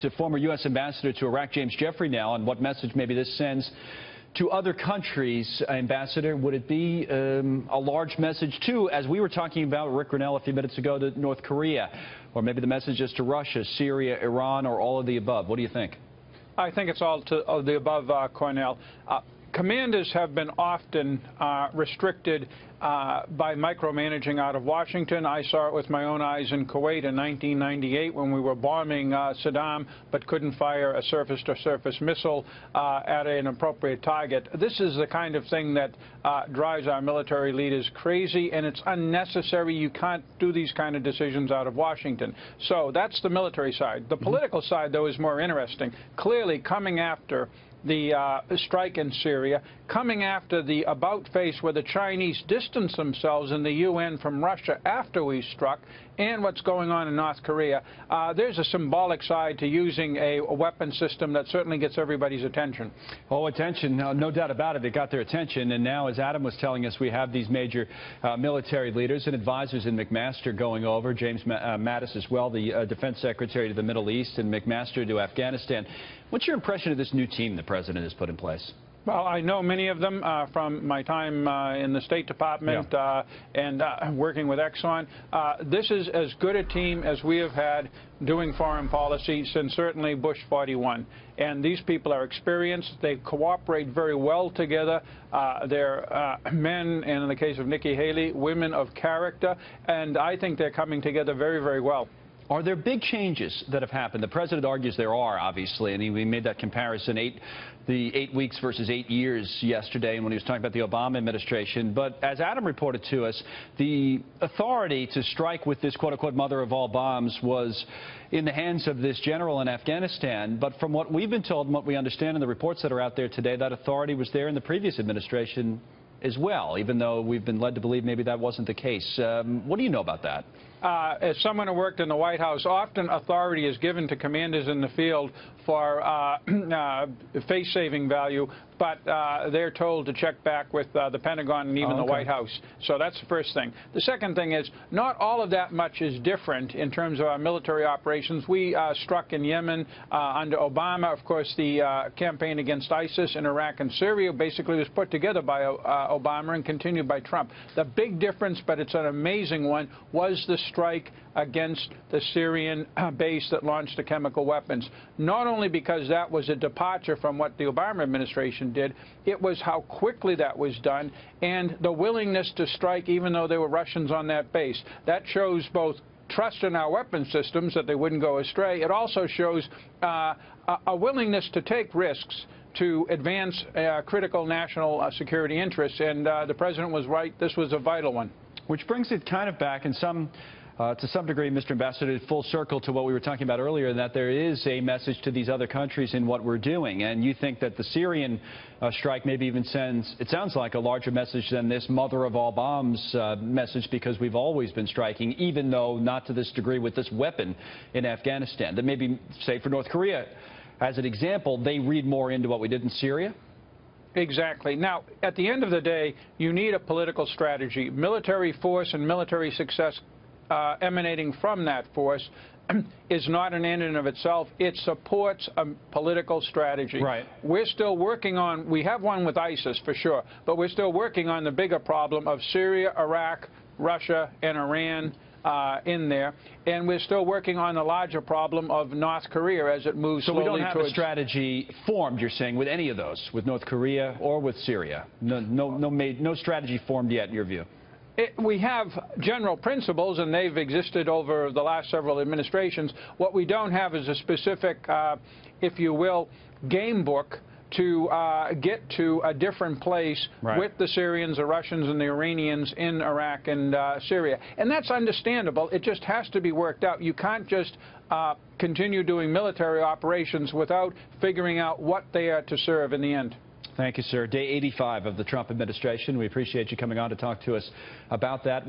To former U.S. Ambassador to Iraq, James Jeffrey, now, and what message maybe this sends to other countries. Ambassador, would it be a large message, too, as we were talking about Rick Grinnell a few minutes ago, to North Korea, or maybe the message is to Russia, Syria, Iran, or all of the above? What do you think? I think it's all of the above, Cornell. Commanders have been often restricted by micromanaging out of Washington. I saw it with my own eyes in Kuwait in 1998 when we were bombing Saddam but couldn't fire a surface-to-surface missile at an appropriate target. This is the kind of thing that drives our military leaders crazy, and it's unnecessary. You can't do these kind of decisions out of Washington. So that's the military side. The political side, though, is more interesting. Clearly, coming after the strike in Syria, coming after the about-face where the Chinese distanced themselves in the UN from Russia after we struck, and what's going on in North Korea, there's a symbolic side to using a weapon system that certainly gets everybody's attention. Oh, attention. No doubt about it. It got their attention. And now, as Adam was telling us, we have these major military leaders and advisors in McMaster going over. James Mattis as well, the defense secretary to the Middle East, and McMaster to Afghanistan. What's your impression of this new team the president has put in place? Well, I know many of them from my time in the State Department and working with Exxon. This is as good a team as we have had doing foreign policy since certainly Bush 41. And these people are experienced. They cooperate very well together. They're men, and in the case of Nikki Haley, women of character. And I think they're coming together very, very well. Are there big changes that have happened? The president argues there are, obviously, and we made that comparison, the 8 weeks versus 8 years yesterday when he was talking about the Obama administration. But as Adam reported to us, the authority to strike with this quote-unquote mother of all bombs was in the hands of this general in Afghanistan. But from what we've been told and what we understand in the reports that are out there today, that authority was there in the previous administration as well, even though we've been led to believe maybe that wasn't the case. What do you know about that? As someone who worked in the White House, often authority is given to commanders in the field for face-saving value, but they're told to check back with the Pentagon and even the White House. So that's the first thing. The second thing is not all of that much is different in terms of our military operations. We struck in Yemen under Obama. Of course, the campaign against ISIS in Iraq and Syria basically was put together by Obama and continued by Trump. The big difference, but it's an amazing one, was the strike against the Syrian base that launched the chemical weapons. Not only because that was a departure from what the Obama administration did, it was how quickly that was done and the willingness to strike even though there were Russians on that base. That shows both trust in our weapon systems, that they wouldn't go astray. It also shows a willingness to take risks to advance critical national security interests, and the president was right. This was a vital one. Which brings it kind of back in to some degree, Mr. Ambassador, full circle to what we were talking about earlier, that there is a message to these other countries in what we're doing. And you think that the Syrian strike maybe even sends, it sounds like, a larger message than this mother of all bombs message, because we've always been striking, even though not to this degree with this weapon in Afghanistan. That maybe, say, for North Korea, as an example, they read more into what we did in Syria? Exactly. Now, at the end of the day, you need a political strategy. Military force and military success emanating from that force is not an end in of itself. It supports a political strategy. Right. We're still working on, we have one with ISIS for sure, but we're still working on the bigger problem of Syria, Iraq, Russia, and Iran in there, and we're still working on the larger problem of North Korea as it moves slowly towards... So we don't have a strategy formed, you're saying, with any of those, with North Korea or with Syria? No strategy formed yet, in your view? We have general principles, and they've existed over the last several administrations. What we don't have is a specific, if you will, game book to get to a different place with the Syrians, the Russians, and the Iranians in Iraq and Syria. And that's understandable. It just has to be worked out. You can't just continue doing military operations without figuring out what they are to serve in the end. Thank you, sir. Day 85 of the Trump administration. We appreciate you coming on to talk to us about that.